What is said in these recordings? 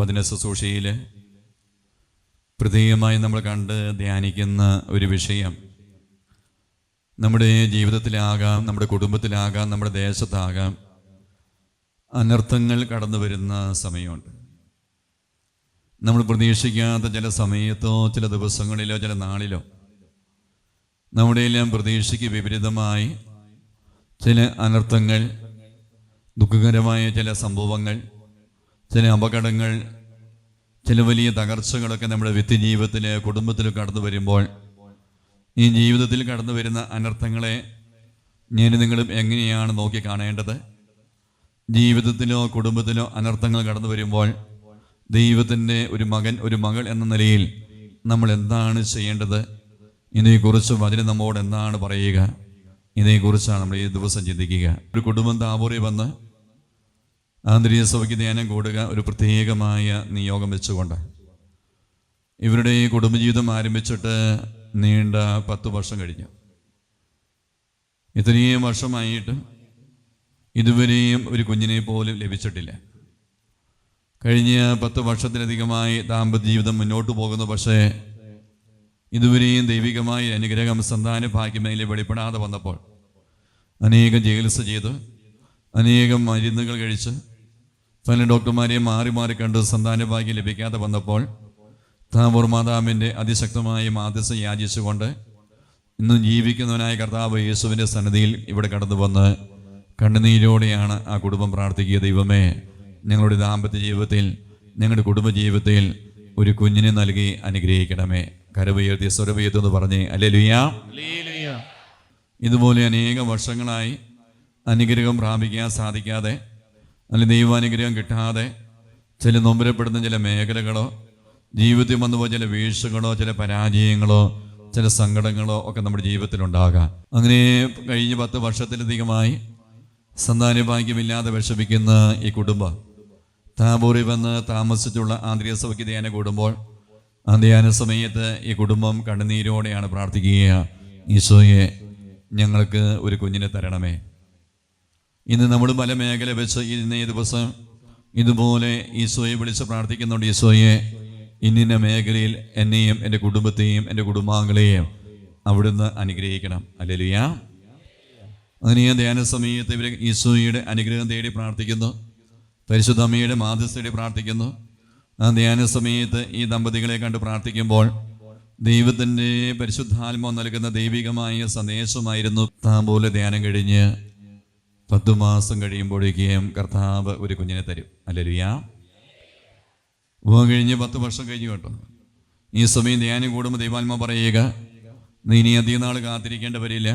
വചന ശുശ്രൂഷയിൽ പ്രത്യേകമായി നമ്മൾ കണ്ട് ധ്യാനിക്കുന്ന ഒരു വിഷയം നമ്മുടെ ജീവിതത്തിലാകാം, നമ്മുടെ കുടുംബത്തിലാകാം, നമ്മുടെ ദേശത്താകാം അനർത്ഥങ്ങൾ കടന്നു വരുന്ന സമയമുണ്ട്. നമ്മൾ പ്രതീക്ഷിക്കാത്ത ചില സമയത്തോ ചില ദിവസങ്ങളിലോ ചില നാളിലോ നമ്മുടെ എല്ലാം പ്രതീക്ഷയ്ക്ക് വിപരീതമായി ചില അനർത്ഥങ്ങൾ, ദുഃഖകരമായ ചില സംഭവങ്ങൾ, ചില അപകടങ്ങൾ, ചില വലിയ തകർച്ചകളൊക്കെ നമ്മുടെ വ്യക്തിജീവിതത്തിൽ കുടുംബത്തിൽ കടന്നു വരുമ്പോൾ ഈ ജീവിതത്തിൽ കടന്നു വരുന്ന അനർത്ഥങ്ങളെ ഞാൻ നിങ്ങളും എങ്ങനെയാണ് നോക്കി കാണേണ്ടത്? ജീവിതത്തിലോ കുടുംബത്തിലോ അനർത്ഥങ്ങൾ കടന്നു വരുമ്പോൾ ദൈവത്തിൻ്റെ ഒരു മകൻ, ഒരു മകൾ എന്ന നിലയിൽ നമ്മൾ എന്താണ് ചെയ്യേണ്ടത്? ഇതിനെക്കുറിച്ച് വചനം നമ്മോട് എന്താണ് പറയുക? ഇതിനെക്കുറിച്ചാണ് നമ്മൾ ഈ ദിവസം ചിന്തിക്കുക. ഒരു കുടുംബം താബോറിൽ വന്ന് ആന്തരിക സഭയ്ക്ക് ധ്യാനം കൂടുക ഒരു പ്രത്യേകമായ നിയോഗം വെച്ചുകൊണ്ട്. ഇവരുടെ ഈ കുടുംബജീവിതം ആരംഭിച്ചിട്ട് നീണ്ട 10 വർഷം കഴിഞ്ഞു. ഇത്രയും വർഷമായിട്ടും ഇതുവരെയും ഒരു കുഞ്ഞിനെ പോലും ലഭിച്ചിട്ടില്ല. കഴിഞ്ഞ 10 വർഷത്തിലധികമായി ദാമ്പത്യ ജീവിതം മുന്നോട്ട് പോകുന്നു. പക്ഷേ ഇതുവരെയും ദൈവികമായ അനുഗ്രഹം, സന്താന ഭാഗ്യമേലെ വെളിപ്പെടാതെ വന്നപ്പോൾ അനേകം ചികിത്സ ചെയ്ത്, അനേകം മരുന്നുകൾ കഴിച്ച്, പല ഡോക്ടർമാരെയും മാറി മാറി കണ്ട് സന്താന ഭാഗ്യം ലഭിക്കാതെ വന്നപ്പോൾ താബോർ മാതാവിൻ്റെ അതിശക്തമായ മാധ്യസ്ഥം യാചിച്ചുകൊണ്ട് ഇന്നും ജീവിക്കുന്നവനായ കർത്താവ് യേശുവിൻ്റെ സന്നിധിയിൽ ഇവിടെ കടന്നു വന്ന് കണ്ണുനീരോടെയാണ് ആ കുടുംബം പ്രാർത്ഥിക്കുക. ദൈവമേ, ഞങ്ങളുടെ ദാമ്പത്യ ജീവിതത്തിൽ, ഞങ്ങളുടെ കുടുംബജീവിതത്തിൽ ഒരു കുഞ്ഞിനെ നൽകി അനുഗ്രഹിക്കണമേ. കരവുയർത്തി സ്വരവുയർത്തുമെന്ന് പറഞ്ഞേ ഹല്ലേലൂയ. ഇതുപോലെ അനേകം വർഷങ്ങളായി അനുഗ്രഹം പ്രാപിക്കാൻ സാധിക്കാതെ, അല്ലെങ്കിൽ ദൈവാനുഗ്രഹം കിട്ടാതെ ചില നൊമ്പരപ്പെടുന്ന ചില മേഖലകളോ, ജീവിതത്തിൽ വന്നുപോയ ചില വീഴ്ചകളോ, ചില പരാജയങ്ങളോ, ചില സങ്കടങ്ങളോ ഒക്കെ നമ്മുടെ ജീവിതത്തിലുണ്ടാകാം. അങ്ങനെ കഴിഞ്ഞ 10 വർഷത്തിലധികമായി സന്താന ഭാഗ്യമില്ലാതെ വിഷമിക്കുന്ന ഈ കുടുംബം താബോറിൽ വന്ന് താമസിച്ചുള്ള ആന്തരിക സഭയ്ക്ക് ധ്യാനം കൂടുമ്പോൾ ആ ധ്യാന സമയത്ത് ഈ കുടുംബം കണ്ണുനീരോടെയാണ് പ്രാർത്ഥിക്കുക. ഈശോയെ, ഞങ്ങൾക്ക് ഒരു കുഞ്ഞിനെ തരണമേ. ഇന്ന് നമ്മൾ പല മേഖല വെച്ച് ഇന്നേ ദിവസം ഇതുപോലെ ഈശോയെ വിളിച്ച് പ്രാർത്ഥിക്കുന്നുണ്ട്. ഈശോയെ, ഇന്നിന്ന മേഖലയിൽ എന്നെയും എൻ്റെ കുടുംബത്തെയും എൻ്റെ കുടുംബാംഗങ്ങളെയും അവിടുന്ന് അനുഗ്രഹിക്കണം. ഹല്ലേലൂയ. അങ്ങനെ ധ്യാന സമയത്ത് ഇവർ ഈശോയുടെ അനുഗ്രഹം തേടി പ്രാർത്ഥിക്കുന്നു, പരിശുദ്ധ അമ്മയുടെ മാധ്യസ്ഥ തേടി പ്രാർത്ഥിക്കുന്നു. ആ ധ്യാന സമയത്ത് ഈ ദമ്പതികളെ കണ്ട് പ്രാർത്ഥിക്കുമ്പോൾ ദൈവത്തിൻ്റെ പരിശുദ്ധാത്മാവ് നൽകുന്ന ദൈവികമായ സന്ദേശമായിരുന്നു. താപോലെ ധ്യാനം കഴിഞ്ഞ് 10 മാസം കഴിയുമ്പോഴേക്കും കർത്താവ് ഒരു കുഞ്ഞിനെ തരും. ഹല്ലേലൂയ. വിവാഹം കഴിഞ്ഞ് 10 വർഷം കഴിഞ്ഞു കേട്ടോ. ഈ സമയം ധ്യാനം കൂടുമ്പോൾ ദൈവാത്മാവ് പറയുക, നീ ഇനി അധികം നാൾ കാത്തിരിക്കേണ്ട വരില്ല.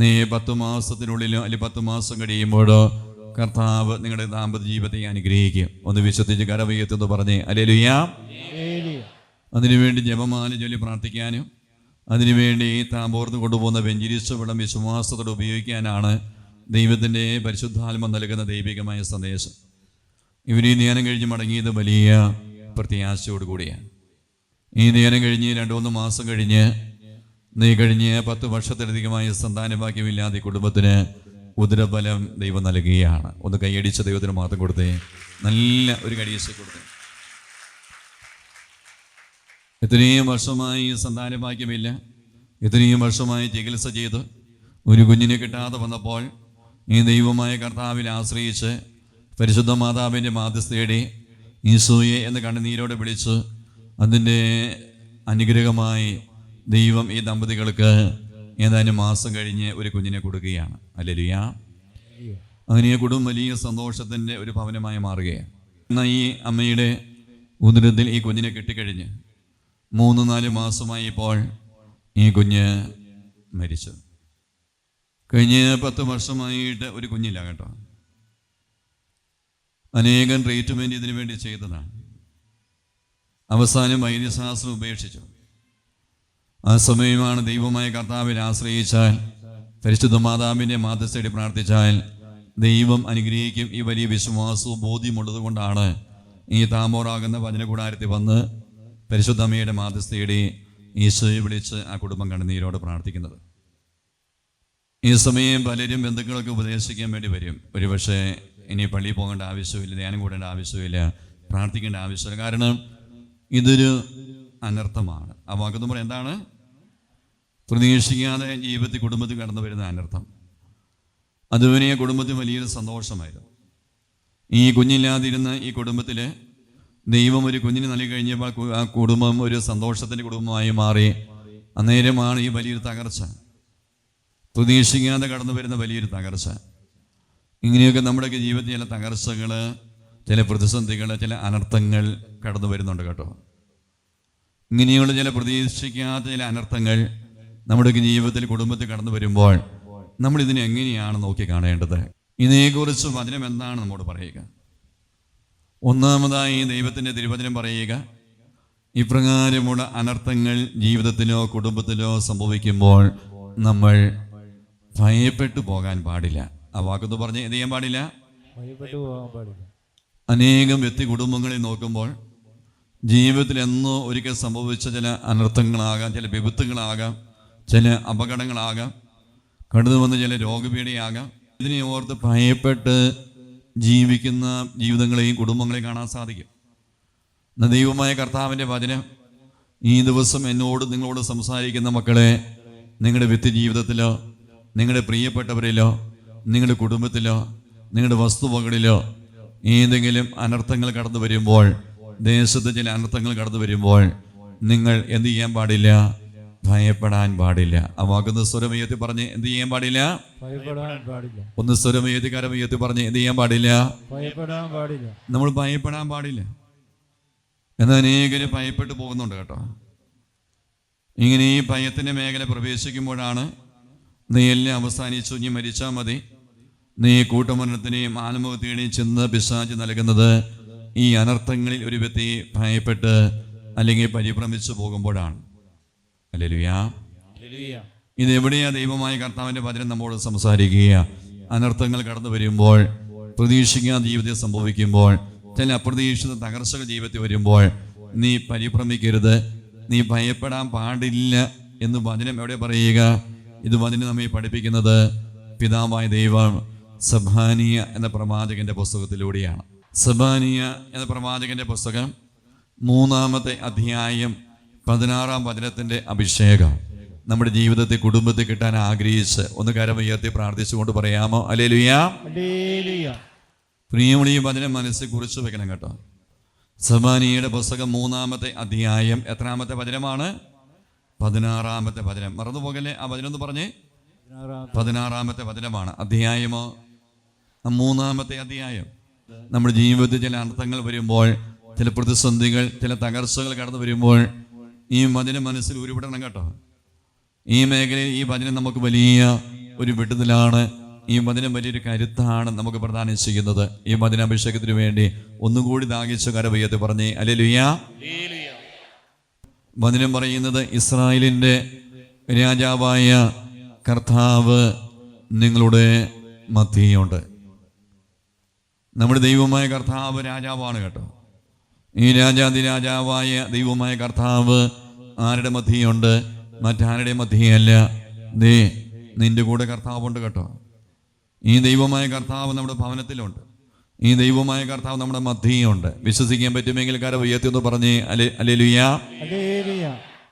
നീ 10 മാസത്തിനുള്ളിലോ അല്ലെങ്കിൽ 10 മാസം കഴിയുമ്പോഴോ കർത്താവ് നിങ്ങളുടെ ദാമ്പത്യ ജീവിതത്തെ അനുഗ്രഹിക്കും. ഒന്ന് വിശ്വസിച്ച് കരവുയർത്തുമെന്ന് പറഞ്ഞേ ഹല്ലേലൂയ. അതിനുവേണ്ടി ജപമാല ചൊല്ലി പ്രാർത്ഥിക്കാനും അതിനുവേണ്ടി താബോർന്ന് കൊണ്ടുപോകുന്ന വെഞ്ചരിച്ച വെള്ളം വിശ്വാസത്തോടെ ഉപയോഗിക്കാനാണ് ദൈവത്തിൻ്റെ പരിശുദ്ധാത്മ നൽകുന്ന ദൈവികമായ സന്ദേശം. ഇവർ ഈ ധ്യാനം കഴിഞ്ഞ് മടങ്ങിയത് വലിയ പ്രത്യാശയോട് കൂടിയാണ്. ഈ ധ്യാനം കഴിഞ്ഞ് 2-3 മാസം കഴിഞ്ഞ് കഴിഞ്ഞ് 10 വർഷത്തിലധികമായ സന്താന ഭാഗ്യമില്ലാതെ കുടുംബത്തിന് ഉദരബലം ദൈവം നൽകുകയാണ്. ഒന്ന് കൈയടിച്ച ദൈവത്തിന് മാത്രം കൊടുത്തേ, നല്ല ഒരു കൈയടിച്ച് കൊടുത്തേ. ഇത്രയും വർഷമായി സന്താന ഭാഗ്യമില്ല, ഇത്രയും വർഷമായി ചികിത്സ ചെയ്ത് ഒരു കുഞ്ഞിനെ കിട്ടാതെ വന്നപ്പോൾ ഈ ദൈവമായ കർത്താവിൽ ആശ്രയിച്ച് പരിശുദ്ധ മാതാവിൻ്റെ മാധ്യസ്ഥ തേടി ഈശോയെ എന്ന് കണ്ണുനീരോടെ വിളിച്ച് അതിൻ്റെ അനുഗ്രഹമായി ദൈവം ഈ ദമ്പതികൾക്ക് ഏതാനും മാസം കഴിഞ്ഞ് ഒരു കുഞ്ഞിനെ കൊടുക്കുകയാണ്. ഹല്ലേലൂയ. അങ്ങനെ ഈ കുടുംബം വലിയ സന്തോഷത്തിൻ്റെ ഒരു ഭവനമായി മാറുകയാണ്. എന്നാൽ ഈ അമ്മയുടെ ഉദരത്തിൽ ഈ കുഞ്ഞിനെ കെട്ടിക്കഴിഞ്ഞ് 3-4 മാസമായി ഇപ്പോൾ ഈ കുഞ്ഞ് മരിച്ചു. കഴിഞ്ഞ് 10 വർഷമായിട്ട് ഒരു കുഞ്ഞില്ല കേട്ടോ. അനേകം ട്രീറ്റ്മെൻറ്റ് ഇതിനു വേണ്ടി ചെയ്തതാണ്. അവസാനം വൈദ്യശാസ്ത്രം ഉപേക്ഷിച്ചു. ആ സമയമാണ് ദൈവമായ കർത്താവിൽ ആശ്രയിച്ചാൽ, പരിശുദ്ധ മാതാവിൻ്റെ മാധ്യസ്ഥ പ്രാർത്ഥിച്ചാൽ ദൈവം അനുഗ്രഹിക്കും. ഈ വലിയ വിശ്വാസവും ബോധ്യമുള്ളത് കൊണ്ടാണ് ഈ താമോറാകുന്ന വചനകൂടാരത്തിൽ വന്ന് പരിശുദ്ധ അമ്മയുടെ മാധ്യസ്ഥയുടെ ഈശോയെ വിളിച്ച് ആ കുടുംബം കണ്ണുനീരോട് പ്രാർത്ഥിക്കുന്നത്. ഈ സമയം പലരും ബന്ധുക്കളൊക്കെ ഉപദേശിക്കാൻ വേണ്ടി വരും. ഒരുപക്ഷെ ഇനി പള്ളിയിൽ പോകേണ്ട ആവശ്യമില്ല, ധ്യാനം കൂടേണ്ട ആവശ്യമില്ല, പ്രാർത്ഥിക്കേണ്ട ആവശ്യമില്ല. കാരണം ഇതൊരു അനർത്ഥമാണ്. ആ വാക്കെന്ന് പറയാം എന്താണ്? പ്രതീക്ഷിക്കാതെ ജീവിതത്തിൽ കുടുംബത്തിൽ കടന്നു വരുന്ന അനർത്ഥം. അതുവരെ കുടുംബത്തിൽ വലിയൊരു സന്തോഷമായിരുന്നു. ഈ കുഞ്ഞില്ലാതിരുന്ന ഈ കുടുംബത്തിൽ ദൈവം ഒരു കുഞ്ഞിന് നൽകി കഴിഞ്ഞപ്പോൾ ആ കുടുംബം ഒരു സന്തോഷത്തിൻ്റെ കുടുംബമായി മാറി. അന്നേരമാണ് ഈ വലിയൊരു തകർച്ച, പ്രതീക്ഷിക്കാതെ കടന്നു വരുന്ന വലിയൊരു തകർച്ച. ഇങ്ങനെയൊക്കെ നമ്മുടെയൊക്കെ ജീവിതത്തിൽ ചില തകർച്ചകൾ, ചില പ്രതിസന്ധികൾ, ചില അനർത്ഥങ്ങൾ കടന്നു വരുന്നുണ്ട് കേട്ടോ. ഇങ്ങനെയുള്ള ചില പ്രതീക്ഷിക്കാത്ത ചില അനർത്ഥങ്ങൾ നമ്മുടെയൊക്കെ ജീവിതത്തിൽ, കുടുംബത്തിൽ കടന്നു വരുമ്പോൾ നമ്മൾ ഇതിനെ എങ്ങനെയാണ് നോക്കി കാണേണ്ടത്? ഇതിനെക്കുറിച്ച് വചനം എന്താണ് നമ്മോട് പറയുക? ഒന്നാമതായി ദൈവത്തിൻ്റെ തിരുവചനം പറയുക, ഇപ്രകാരമുള്ള അനർത്ഥങ്ങൾ ജീവിതത്തിലോ കുടുംബത്തിലോ സംഭവിക്കുമ്പോൾ നമ്മൾ ഭയപ്പെട്ടു പോകാൻ പാടില്ല. ആ വാക്കൊന്ന് പറഞ്ഞ് എന്ത് ചെയ്യാൻ പാടില്ല? അനേകം വ്യക്തി കുടുംബങ്ങളിൽ നോക്കുമ്പോൾ ജീവിതത്തിൽ എന്നോ ഒരിക്കൽ സംഭവിച്ച ചില അനർത്ഥങ്ങളാകാം, ചില വിപത്തുകളാകാം, ചില അപകടങ്ങളാകാം, കടന്നു വന്ന ചില രോഗപീഠയാകാം. ഇതിനെ ഓർത്ത് ഭയപ്പെട്ട് ജീവിക്കുന്ന ജീവിതങ്ങളെയും കുടുംബങ്ങളെയും കാണാൻ സാധിക്കും. ദൈവമായ കർത്താവിൻ്റെ വചനം ഈ ദിവസം നിങ്ങളോട് സംസാരിക്കുന്ന മക്കളെ, നിങ്ങളുടെ വ്യക്തി ജീവിതത്തിലോ, നിങ്ങളുടെ പ്രിയപ്പെട്ടവരിലോ, നിങ്ങളുടെ കുടുംബത്തിലോ, നിങ്ങളുടെ വസ്തുവകളിലോ ഏതെങ്കിലും അനർത്ഥങ്ങൾ കടന്നു വരുമ്പോൾ, ദേശത്ത് ചില അനർത്ഥങ്ങൾ കടന്നു വരുമ്പോൾ നിങ്ങൾ എന്ത് ചെയ്യാൻ പാടില്ല? ഭയപ്പെടാൻ പാടില്ല. ആ വാക്കുന്ന സ്വരമയത്തി പറഞ്ഞ് എന്ത് ചെയ്യാൻ പാടില്ല? ഒന്ന് സ്വരമയത്തി കരമയത്തി പറഞ്ഞ് എന്ത് ചെയ്യാൻ പാടില്ല? നമ്മൾ ഭയപ്പെടാൻ പാടില്ല. എന്നാൽ അനേകര് ഭയപ്പെട്ടു പോകുന്നുണ്ട് കേട്ടോ. ഇങ്ങനെ ഈ ഭയത്തിൻ്റെ മേഖല പ്രവേശിക്കുമ്പോഴാണ് നീ എല്ലാം അവസാനിച്ചു, നീ മരിച്ചാൽ മതി, നീ കൂട്ടമരണത്തിനെയും ആത്മഹത്യയുടെയും ചിന്ത പിശാച് നൽകുന്നത് ഈ അനർത്ഥങ്ങളിൽ ഒരു വ്യക്തി ഭയപ്പെട്ട് അല്ലെങ്കിൽ പരിഭ്രമിച്ചു പോകുമ്പോഴാണ്. ഹല്ലേലൂയ. ഇതെവിടെയാ ദൈവമായ കർത്താവിൻ്റെ വചനം നമ്മോട് സംസാരിക്കുക? അനർത്ഥങ്ങൾ കടന്നു വരുമ്പോൾ, പ്രതീക്ഷിക്കാത്ത ജീവിതത്തിൽ സംഭവിക്കുമ്പോൾ, ചില അപ്രതീക്ഷിത തകർച്ചകൾ ജീവിതത്തിൽ വരുമ്പോൾ നീ പരിഭ്രമിക്കരുത്, നീ ഭയപ്പെടാൻ പാടില്ല എന്ന് വചനം എവിടെ പറയുക? ഇത് വചനം നമ്മെ പഠിപ്പിക്കുന്നത് പിതാവായ ദൈവം സഭാനിയ എന്ന പ്രവാചകന്റെ പുസ്തകത്തിലൂടെയാണ്. സഭാനിയ എന്ന പ്രവാചകന്റെ പുസ്തകം 3-ാമത്തെ അധ്യായം 16-ാം വചനത്തിന്റെ അഭിഷേകം നമ്മുടെ ജീവിതത്തിൽ, കുടുംബത്തിൽ കിട്ടാൻ ആഗ്രഹിച്ച് ഒന്ന് കരമുയർത്തി പ്രാർത്ഥിച്ചുകൊണ്ട് പറയാമോ? ഹല്ലേലൂയ. പ്രിയമുള്ള ഈ വചനം മനസ്സിൽ കുറിച്ച് വെക്കണം കേട്ടോ. സഭാനിയയുടെ പുസ്തകം 3-ാമത്തെ അധ്യായം എത്രാമത്തെ വചനമാണ്? 16-ാമത്തെ വചനം. മറന്നുപോകല്ലേ, ആ വചനം എന്ന് പറഞ്ഞേ. 16-ാമത്തെ വചനമാണ്. അധ്യായമോ 3-ാമത്തെ അധ്യായം. നമ്മുടെ ജീവിതത്തിൽ ചില അർത്ഥങ്ങൾ വരുമ്പോൾ, ചില പ്രതിസന്ധികൾ, ചില തകർച്ചകൾ കടന്നു വരുമ്പോൾ ഈ വചനം മനസ്സിൽ ഉരുവിടണം കേട്ടോ. ഈ മേഖലയിൽ ഈ വചനം നമുക്ക് വലിയ ഒരു വിടുതലാണ്. ഈ വചനം വലിയൊരു കരുത്താണ് നമുക്ക് പ്രദാനം ചെയ്യുന്നത്. ഈ വചനാഭിഷേകത്തിന് വേണ്ടി ഒന്നുകൂടി ദാഹിച്ച് കരവയ്യത്ത് പറഞ്ഞേ ഹല്ലേലൂയ. വചനം പറയുന്നത്, ഇസ്രായേലിൻ്റെ രാജാവായ കർത്താവ് നിങ്ങളുടെ മധ്യയുണ്ട്. നമ്മുടെ ദൈവമായ കർത്താവ് രാജാവാണ് കേട്ടോ. ഈ രാജാവായ ദൈവമായ കർത്താവ് ആരുടെ മധ്യയുണ്ട്? മറ്റാരുടെ മധ്യയല്ല. നിന്റെ കൂടെ കർത്താവുണ്ട് കേട്ടോ. ഈ ദൈവമായ കർത്താവ് നമ്മുടെ ഭവനത്തിലുണ്ട്. ഈ ദൈവമായ കർത്താവ് നമ്മുടെ മധ്യയുണ്ട്. വിശ്വസിക്കാൻ പറ്റുമെങ്കിൽ കരം ഉയർത്തി ഒന്ന് പറഞ്ഞേ ഹല്ലേലൂയ.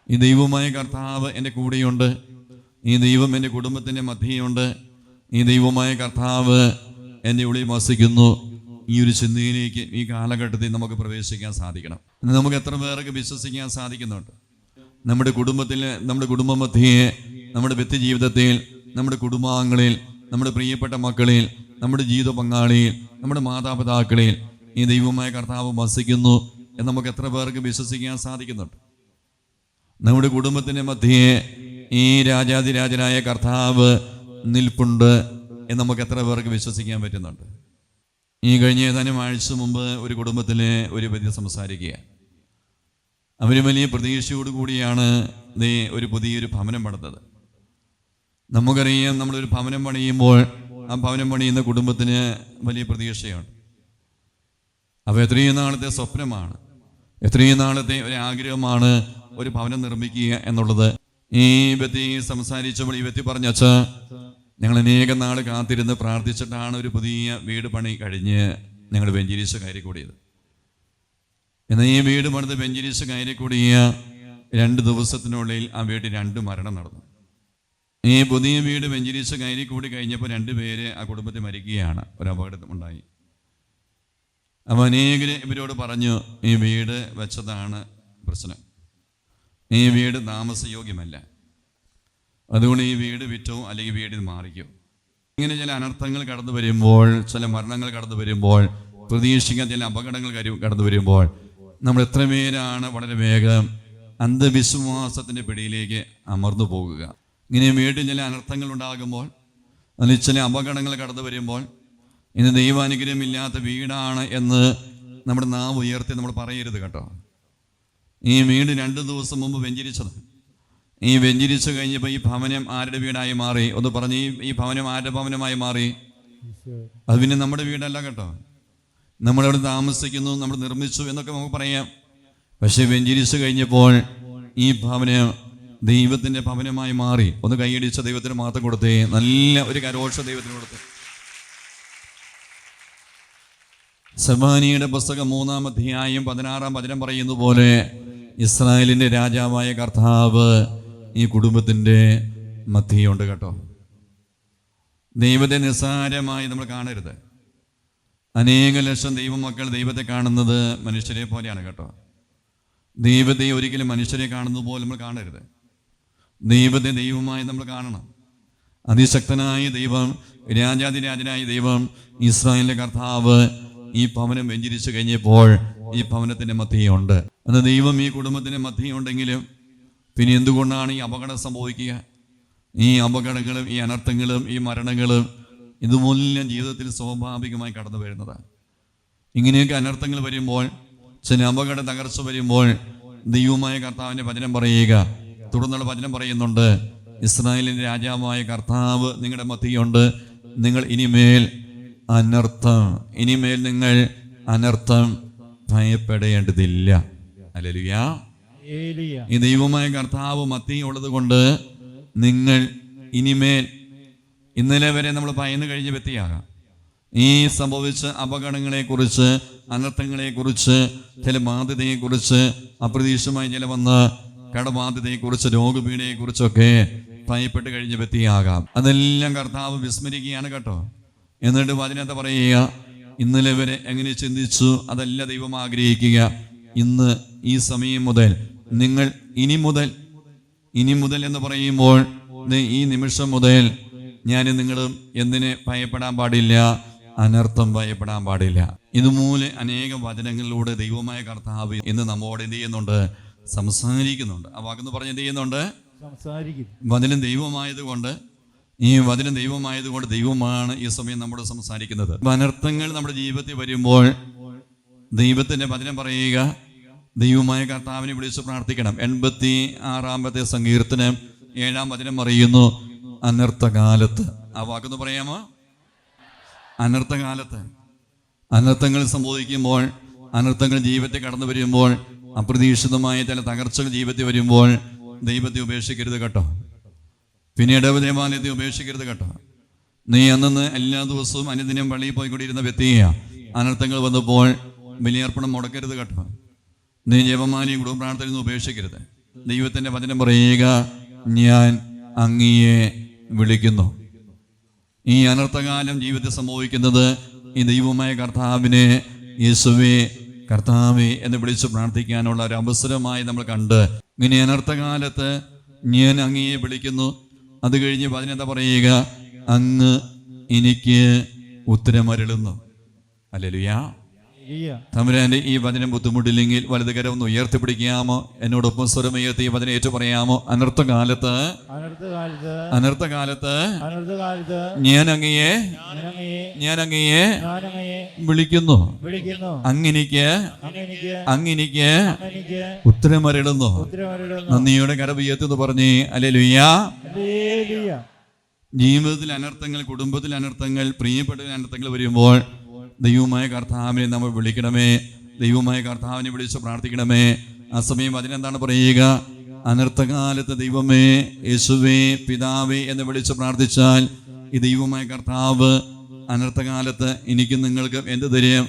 ഈ ദൈവമായ കർത്താവ് എൻ്റെ കൂടെയുണ്ട്. ഈ ദൈവം എൻ്റെ കുടുംബത്തിൻ്റെ മധ്യയുണ്ട്. ഈ ദൈവമായ കർത്താവ് എൻ്റെ ഉള്ളിൽ വസിക്കുന്നു. ഈ ഒരു ചിന്തയിലേക്ക് ഈ കാലഘട്ടത്തിൽ നമുക്ക് പ്രവേശിക്കാൻ സാധിക്കണം. നമുക്ക് എത്ര പേർക്ക് വിശ്വസിക്കാൻ സാധിക്കുന്നുണ്ട്? നമ്മുടെ കുടുംബത്തിൽ, നമ്മുടെ കുടുംബ മധ്യയെ, നമ്മുടെ വ്യക്തി ജീവിതത്തിൽ, നമ്മുടെ കുടുംബാംഗങ്ങളിൽ, നമ്മുടെ പ്രിയപ്പെട്ട മക്കളിൽ, നമ്മുടെ ജീവിത പങ്കാളിയിൽ, നമ്മുടെ മാതാപിതാക്കളിൽ ഈ ദൈവമായ കർത്താവ് വസിക്കുന്നു എന്ന് നമുക്ക് എത്ര പേർക്ക് വിശ്വസിക്കാൻ സാധിക്കുന്നുണ്ട്? നമ്മുടെ കുടുംബത്തിൻ്റെ മധ്യയെ ഈ രാജാതിരാജനായ കർത്താവ് നിൽപ്പുണ്ട് എന്ന് നമുക്ക് എത്ര പേർക്ക് വിശ്വസിക്കാൻ പറ്റുന്നുണ്ട്? ഈ കഴിഞ്ഞ ഏതാനും ആഴ്ച മുമ്പ് ഒരു കുടുംബത്തിലെ ഒരു വ്യക്തി സംസാരിക്കുക. അവർ വലിയ പ്രതീക്ഷയോടു കൂടിയാണ് ഒരു പുതിയൊരു ഭവനം പണിതത്. നമുക്കറിയാം, നമ്മളൊരു ഭവനം പണിയുമ്പോൾ ആ ഭവനം പണിയുന്ന കുടുംബത്തിന് വലിയ പ്രതീക്ഷയുണ്ട്. അപ്പോൾ എത്രയും നാളത്തെ സ്വപ്നമാണ്, എത്രയും നാളത്തെ ഒരു ആഗ്രഹമാണ് ഒരു ഭവനം നിർമ്മിക്കുക എന്നുള്ളത്. ഈ വ്യക്തി സംസാരിച്ചപ്പോൾ ഈ വ്യക്തി പറഞ്ഞ, അച്ഛാ, ഞങ്ങൾ അനേകം നാൾ കാത്തിരുന്ന് പ്രാർത്ഥിച്ചിട്ടാണ് ഒരു പുതിയ വീട് പണി കഴിഞ്ഞ് ഞങ്ങൾ വെഞ്ചിരിച്ച് കയറി കൂടിയത്. എന്നാൽ ഈ വീട് പണിത് വെഞ്ചരിച്ച് കയറി കൂടിയ 2 ദിവസത്തിനുള്ളിൽ ആ വീട്ടിൽ 2 മരണം നടന്നു. ഈ പുതിയ വീട് വെഞ്ചരിച്ച് കയറി കൂടി കഴിഞ്ഞപ്പോൾ 2 പേര് ആ കുടുംബത്തിൽ മരിക്കുകയാണ്. ഒരു അപകടം ഉണ്ടായി. അപ്പോൾ അനേകർ ഇവരോട് പറഞ്ഞു, ഈ വീട് വെച്ചതാണ് പ്രശ്നം, ഈ വീട് താമസയോഗ്യമല്ല, അതുകൊണ്ട് ഈ വീട് വിറ്റോ അല്ലെങ്കിൽ വീടിൽ മാറിക്കോ. ഇങ്ങനെ ചില അനർത്ഥങ്ങൾ കടന്നു വരുമ്പോൾ, ചില മരണങ്ങൾ കടന്നു വരുമ്പോൾ, പ്രതീക്ഷിക്കാൻ ചില അപകടങ്ങൾ കടന്നു വരുമ്പോൾ നമ്മൾ എത്ര പേരാണ് വളരെ വേഗം അന്ധവിശ്വാസത്തിൻ്റെ പിടിയിലേക്ക് അമർന്നു പോകുക. ഇങ്ങനെ വീട്ടിൽ ചില അനർത്ഥങ്ങൾ ഉണ്ടാകുമ്പോൾ, അതിൽ ചില അപകടങ്ങൾ കടന്നു വരുമ്പോൾ, ഇന്ന് ദൈവാനുഗ്രഹമില്ലാത്ത വീടാണ് എന്ന് നമ്മുടെ നാവ് ഉയർത്തി നമ്മൾ പറയരുത് കേട്ടോ. ഈ വീട് 2 ദിവസം മുമ്പ് വെഞ്ചരിച്ചത്. ഈ വെഞ്ചരിച്ചു കഴിഞ്ഞപ്പോൾ ഈ ഭവനം ആരുടെ വീടായി മാറി? ഒന്ന് പറഞ്ഞ്, ഈ ഭവനം ആരുടെ ഭവനമായി മാറി? അത് പിന്നെ നമ്മുടെ വീടല്ല കേട്ടോ. നമ്മളവിടെ താമസിക്കുന്നു, നമ്മൾ നിർമ്മിച്ചു എന്നൊക്കെ നമുക്ക് പറയാം. പക്ഷെ വെഞ്ചരിച്ചു കഴിഞ്ഞപ്പോൾ ഈ ഭവനം ദൈവത്തിൻ്റെ ഭവനമായി മാറി. ഒന്ന് കൈയടിച്ച ദൈവത്തിന് മാത്രം കൊടുത്തേ, നല്ല ഒരു കരോഷ ദൈവത്തിന് കൊടുത്തേ. സെബാനിയുടെ പുസ്തകം 3-ാം അധ്യായം 16-ാം വചനം പറയുന്ന പോലെ ഇസ്രായേലിൻ്റെ രാജാവായ കർത്താവ് ഈ കുടുംബത്തിൻ്റെ മധ്യയുണ്ട് കേട്ടോ. ദൈവത്തെ നിസ്സാരമായി നമ്മൾ കാണരുത്. അനേക ലക്ഷം ദൈവമക്കൾ ദൈവത്തെ കാണുന്നത് മനുഷ്യരെ പോലെയാണ് കേട്ടോ. ദൈവത്തെ ഒരിക്കലും മനുഷ്യരെ കാണുന്നത് പോലെ നമ്മൾ കാണരുത്. ദൈവത്തെ ദൈവമായി നമ്മൾ കാണണം. അതിശക്തനായ ദൈവം, രാജാതിരാജനായ ദൈവം, ഇസ്രായേലിൻ്റെ കർത്താവ് ഈ ഭവനം വെഞ്ചരിച്ചു കഴിഞ്ഞപ്പോൾ ഈ ഭവനത്തിൻ്റെ മധ്യയുണ്ട്. അന്ന് ദൈവം ഈ കുടുംബത്തിൻ്റെ മധ്യയുണ്ടെങ്കിലും പിന്നെ എന്തുകൊണ്ടാണ് ഈ അപകടം സംഭവിക്കുക? ഈ അപകടങ്ങളും ഈ അനർത്ഥങ്ങളും ഈ മരണങ്ങളും ഇതുമൂലം ജീവിതത്തിൽ സ്വാഭാവികമായി കടന്നു വരുന്നതാണ്. ഇങ്ങനെയൊക്കെ അനർത്ഥങ്ങൾ വരുമ്പോൾ, ചില അപകട തകർച്ച വരുമ്പോൾ ദൈവമായ കർത്താവിൻ്റെ വചനം പറയുക. തുടർന്നുള്ള വചനം പറയുന്നുണ്ട്, ഇസ്രായേലിൻ്റെ രാജാവായ കർത്താവ് നിങ്ങളുടെ മധ്യയുണ്ട്, നിങ്ങൾ ഇനിമേൽ നിങ്ങൾ അനർത്ഥം ഭയപ്പെടേണ്ടതില്ല. ഹല്ലേലൂയ. ഈ ദൈവമായ കർത്താവ് മധ്യയുള്ളത് കൊണ്ട് നിങ്ങൾ ഇനിമേൽ, ഇന്നലെ വരെ നമ്മൾ ഭയന്ന് കഴിഞ്ഞ വ്യക്തിയാകാം. ഈ സംഭവിച്ച അപകടങ്ങളെക്കുറിച്ച്, അനർത്ഥങ്ങളെക്കുറിച്ച്, ചില ബാധ്യതയെക്കുറിച്ച്, അപ്രതീക്ഷിതമായി ചില വന്ന കടബാധ്യതയെക്കുറിച്ച്, രോഗപീഠയെക്കുറിച്ചൊക്കെ ഭയപ്പെട്ട് കഴിഞ്ഞ വ്യക്തിയാകാം. അതെല്ലാം കർത്താവ് വിസ്മരിക്കുകയാണ് കേട്ടോ. എന്നിട്ട് വചനത്തെ പറയുക, ഇന്നലെ വരെ എങ്ങനെ ചിന്തിച്ചു അതല്ല ദൈവം ആഗ്രഹിക്കുക. ഇന്ന് ഈ സമയം മുതൽ നിങ്ങൾ ഇനി മുതൽ എന്ന് പറയുമ്പോൾ ഈ നിമിഷം മുതൽ ഞാൻ നിങ്ങളും എന്തിനെ ഭയപ്പെടാൻ പാടില്ല? അനർത്ഥം ഭയപ്പെടാൻ പാടില്ല. ഇതുമൂലം അനേകം വചനങ്ങളിലൂടെ ദൈവമായ കർത്താവ് ഇന്ന് നമ്മോട് എന്ത് ചെയ്യുന്നുണ്ട്? സംസാരിക്കുന്നുണ്ട്. ആ വാക്കെന്ന് പറഞ്ഞ് എന്ത് ചെയ്യുന്നുണ്ട്? വചനം ദൈവമായതുകൊണ്ട്, ഈ വചനം ദൈവമായതുകൊണ്ട് ദൈവമാണ് ഈ സമയം നമ്മോട് സംസാരിക്കുന്നത്. അനർത്ഥങ്ങൾ നമ്മുടെ ജീവിതത്തിൽ വരുമ്പോൾ ദൈവത്തിൻ്റെ വചനം പറയുക, ദൈവമായ കർത്താവിനെ വിളിച്ച് പ്രാർത്ഥിക്കണം. 86-ാമത്തെ സങ്കീർത്തനം 7-ാം വചനം പറയുന്നു, അനർത്ഥകാലത്ത്. ആ വാക്കെന്ന് പറയാമോ? അനർത്ഥകാലത്ത്, അനർത്ഥങ്ങൾ സംഭവിക്കുമ്പോൾ, അനർത്ഥങ്ങൾ ജീവിതത്തിൽ കടന്നു വരുമ്പോൾ, അപ്രതീക്ഷിതമായ ചില തകർച്ചകൾ ജീവിതത്തിൽ വരുമ്പോൾ ദൈവത്തെ ഉപേക്ഷിക്കരുത് കേട്ടോ. പിന്നീട് ദേവാലയത്തെ ഉപേക്ഷിക്കരുത് കേട്ടോ. നീ അന്ന് എല്ലാ ദിവസവും അനുദിനം പള്ളിയിൽ പോയിക്കൊണ്ടിരുന്ന വ്യക്തിയാണ്. അനർത്ഥങ്ങൾ വന്നപ്പോൾ ബലിയർപ്പണം മുടക്കരുത് കേട്ടോ. നീ ജപമാലയും കുടുംബ പ്രാർത്ഥനയൊന്നും ഉപേക്ഷിക്കരുത്. ദൈവത്തിൻ്റെ വചനം പറയുക, ഞാൻ അങ്ങയെ വിളിക്കുന്നു. ഈ അനർത്ഥകാലം ജീവിതത്തിൽ സംഭവിക്കുന്നത് ഈ ദൈവമായ കർത്താവിനെ, യേശുവേ കർത്താവേ എന്ന് വിളിച്ച് പ്രാർത്ഥിക്കാനുള്ള ഒരു അവസരമായി നമ്മൾ കണ്ട്, ഇങ്ങനെ അനർത്ഥകാലത്ത് ഞാൻ അങ്ങയെ വിളിക്കുന്നു. അത് കഴിഞ്ഞ് വചനത്തെ പറയുക, അങ്ങ് എനിക്ക് ഉത്തരമരുളുന്നു. ഹല്ലേലൂയ. തമ്പുരാന്റെ ഈ വചനം ബുദ്ധിമുട്ടില്ലെങ്കിൽ വലത് കരം ഒന്ന് ഉയർത്തിപ്പിടിക്കാമോ? എന്നോടൊപ്പം സ്വരമുയർത്തി ഈ വചനം ഏറ്റു പറയാമോ? അനർത്ഥകാലത്ത് ഞാൻ അങ്ങയെ വിളിക്കുന്നു, അങ്ങിനിക്ക് ഉത്തരമരുളുന്നു. നന്ദിയോടെ കരം ഉയർത്തി പറഞ്ഞേ ഹല്ലേലൂയ. ജീവിതത്തിൽ അനർത്ഥങ്ങൾ, കുടുംബത്തിൽ അനർത്ഥങ്ങൾ, പ്രിയപ്പെട്ട അനർത്ഥങ്ങൾ വരുമ്പോൾ ദൈവമായ കർത്താവിനെ നമ്മൾ വിളിക്കണമേ. ദൈവമായ കർത്താവിനെ വിളിച്ച് പ്രാർത്ഥിക്കണമേ. ആ സമയം അതിനെന്താണ് പറയുക? അനർത്ഥകാലത്ത് ദൈവമേ, യേശുവേ, പിതാവേ എന്ന് വിളിച്ച് പ്രാർത്ഥിച്ചാൽ ഈ ദൈവമായ കർത്താവ് അനർത്ഥകാലത്ത് എനിക്കും നിങ്ങൾക്കും എന്ത് തരും?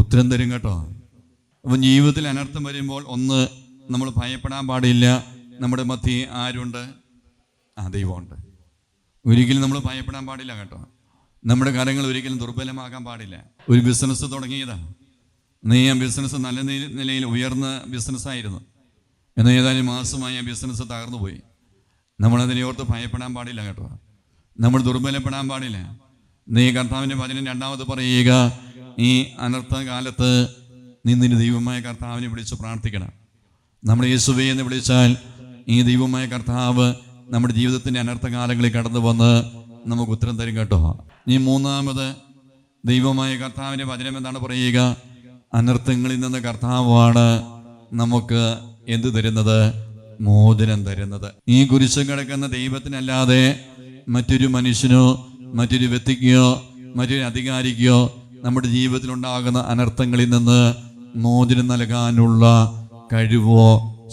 ഉത്തരം തരും കേട്ടോ. അപ്പം ജീവിതത്തിൽ അനർത്ഥം വരുമ്പോൾ ഒന്ന്, നമ്മൾ ഭയപ്പെടാൻ പാടില്ല. നമ്മുടെ മധ്യേ ആരുണ്ട്? ദൈവമുണ്ട്. ഒരിക്കലും നമ്മൾ ഭയപ്പെടാൻ പാടില്ല കേട്ടോ. നമ്മുടെ കാര്യങ്ങൾ ഒരിക്കലും ദുർബലമാകാൻ പാടില്ല. ഒരു ബിസിനസ് തുടങ്ങിയതാണ്. ആ ബിസിനസ് നല്ല നിലയിൽ ഉയർന്ന ബിസിനസ്സായിരുന്നു. എന്നാൽ ഏതാനും മാസമായി ആ ബിസിനസ് തകർന്നു പോയി. നമ്മളതിനെ ഓർത്ത് ഭയപ്പെടാൻ പാടില്ല കേട്ടോ. നമ്മൾ ദുർബലപ്പെടാൻ പാടില്ല. കർത്താവിൻ്റെ വചനം രണ്ടാമത് പറയുക, ഈ അനർത്ഥ കാലത്ത് നിന്റെ ദൈവമായ കർത്താവിനെ വിളിച്ച് പ്രാർത്ഥിക്കണം. നമ്മൾ യേശുവേ എന്ന് വിളിച്ചാൽ ഈ ദൈവമായ കർത്താവ് നമ്മുടെ ജീവിതത്തിൻ്റെ അനർത്ഥകാലങ്ങളിൽ കടന്നു വന്ന് നമുക്ക് ഉത്തരം തരും കേട്ടോ. ഈ മൂന്നാമത് ദൈവമായ കർത്താവിൻ്റെ വചനം എന്താണ് പറയുക? അനർത്ഥങ്ങളിൽ നിന്ന് കർത്താവാണ് നമുക്ക് എന്ത് തരുന്നത്? മോചനം തരുന്നത്. ഈ കുരിശ് കിടക്കുന്ന ദൈവത്തിനല്ലാതെ മറ്റൊരു മനുഷ്യനോ മറ്റൊരു വ്യക്തിക്കോ മറ്റൊരു അധികാരിക്കോ നമ്മുടെ ജീവിതത്തിലുണ്ടാകുന്ന അനർത്ഥങ്ങളിൽ നിന്ന് മോചനം നൽകാനുള്ള കഴിവോ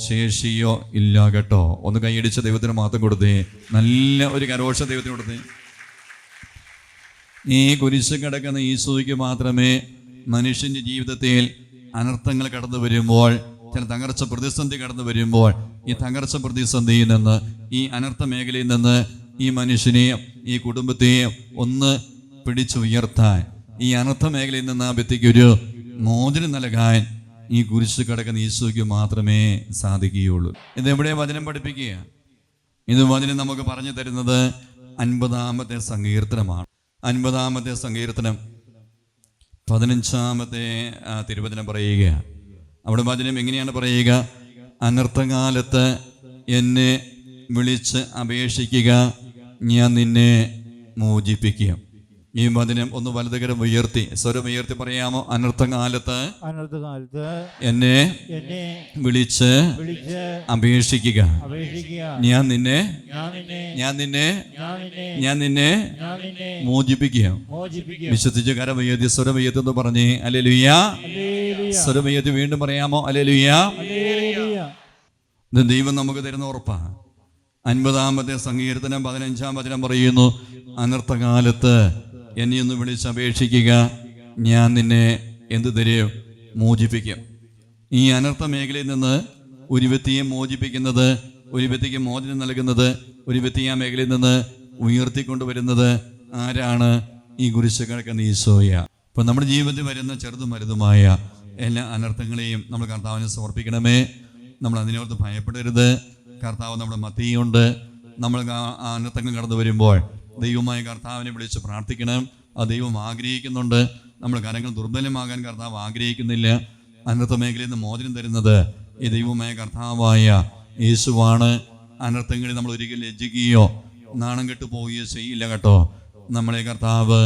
ശേഷിയോ ഇല്ല കേട്ടോ. ഒന്ന് കൈയടിച്ച ദൈവത്തിന് മാത്രം കൊടുത്തേ. നല്ല ഒരു കരോഷ ദൈവത്തിന് കൊടുത്തേ. ഈ കുരിശ് കിടക്കുന്ന ഈശോയ്ക്ക് മാത്രമേ മനുഷ്യൻ്റെ ജീവിതത്തിൽ അനർത്ഥങ്ങൾ കടന്നു വരുമ്പോൾ, ചില തകർച്ച പ്രതിസന്ധി കടന്നു വരുമ്പോൾ, ഈ തകർച്ച പ്രതിസന്ധിയിൽ നിന്ന്, ഈ അനർത്ഥ മേഖലയിൽ നിന്ന് ഈ മനുഷ്യനെയും ഈ കുടുംബത്തെയും ഒന്ന് പിടിച്ചുയർത്താൻ, ഈ അനർത്ഥ മേഖലയിൽ നിന്ന് ആ വ്യക്തിക്കൊരു മോചനം നൽകാൻ ഈ കുരിശ് കിടക്കുന്ന ഈശോയ്ക്ക് മാത്രമേ സാധിക്കുകയുള്ളൂ. ഇതെവിടെ വചനം പഠിപ്പിക്കുക? ഇത് വചനം നമുക്ക് പറഞ്ഞു തരുന്നത് 50-ാമത്തെ സങ്കീർത്തനമാണ്. 50-ാമത്തെ സങ്കീർത്തനം 15-ാമത്തെ തിരുവചനം പറയുക. അവിടെ വചനം എങ്ങനെയാണ് പറയുക? അനർത്ഥകാലത്ത് എന്നെ വിളിച്ച് അപേക്ഷിക്കുക, ഞാൻ നിന്നെ മോചിപ്പിക്കും. ഈ വചനം ഒന്ന് വലതുകരം ഉയർത്തി, സ്വരം ഉയർത്തി പറയാമോ? അനർത്ഥകാലത്ത് എന്നെ വിളിച്ച് അപേക്ഷിക്കുക, ഞാൻ നിന്നെ മോചിപ്പിക്കുക. വിശ്വസിച്ച് കരം ഉയർത്തി സ്വരം ഉയർത്തി പറഞ്ഞേ ഹല്ലേലൂയ. സ്വരം ഉയർത്തി വീണ്ടും പറയാമോ? ഹല്ലേലൂയ. ഇത് ദൈവം നമുക്ക് തരുന്ന ഉറപ്പാണ്. 50-ാമത്തെ സങ്കീർത്തനം 15-ാം വചനം പറയുന്നു, അനർത്ഥകാലത്ത് എന്നെ ഒന്ന് വിളിച്ച് അപേക്ഷിക്കുക, ഞാൻ നിന്നെ എന്ത് തരും? മോചിപ്പിക്കും. ഈ അനർത്ഥ മേഖലയിൽ നിന്ന് ഒരു വ്യക്തിയെ മോചിപ്പിക്കുന്നത്, ഒരു വ്യക്തിക്ക് മോചനം നൽകുന്നത്, ഒരു വ്യക്തി ആ മേഖലയിൽ നിന്ന് ഉയർത്തിക്കൊണ്ടുവരുന്നത് ആരാണ്? ഈ കുരിശ് കിടക്കുന്ന ഈശോയ. അപ്പം നമ്മുടെ ജീവിതത്തിൽ വരുന്ന ചെറുതും വലുതുമായ എല്ലാ അനർത്ഥങ്ങളെയും നമ്മൾ കർത്താവിനെ സമർപ്പിക്കണമേ. നമ്മൾ അതിനോർത്ത് ഭയപ്പെടരുത്. കർത്താവ് നമ്മുടെ മധ്യയുണ്ട്. നമ്മൾ ആ അനർത്ഥങ്ങൾ കടന്നു വരുമ്പോൾ ദൈവമായ കർത്താവിനെ വിളിച്ച് പ്രാർത്ഥിക്കണം. ആ ദൈവം ആഗ്രഹിക്കുന്നുണ്ട്. നമ്മൾ കാര്യങ്ങൾ ദുർബലമാകാൻ കർത്താവ് ആഗ്രഹിക്കുന്നില്ല. അനർത്ഥ മേഖലയിൽ നിന്ന് മോചനം തരുന്നത് ഈ ദൈവമായ കർത്താവായ യേശുവാണ്. അനർത്ഥങ്ങളിൽ നമ്മൾ ഒരിക്കലും ലജ്ജിക്കുകയോ നാണം കെട്ടു പോവുകയോ ചെയ്യില്ല കേട്ടോ. നമ്മളെ കർത്താവ്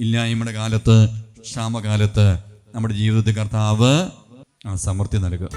ഇല്ലായ്മയുടെ കാലത്ത്, ക്ഷാമകാലത്ത് നമ്മുടെ ജീവിതത്തിൽ കർത്താവ് സമൃദ്ധി നൽകുക.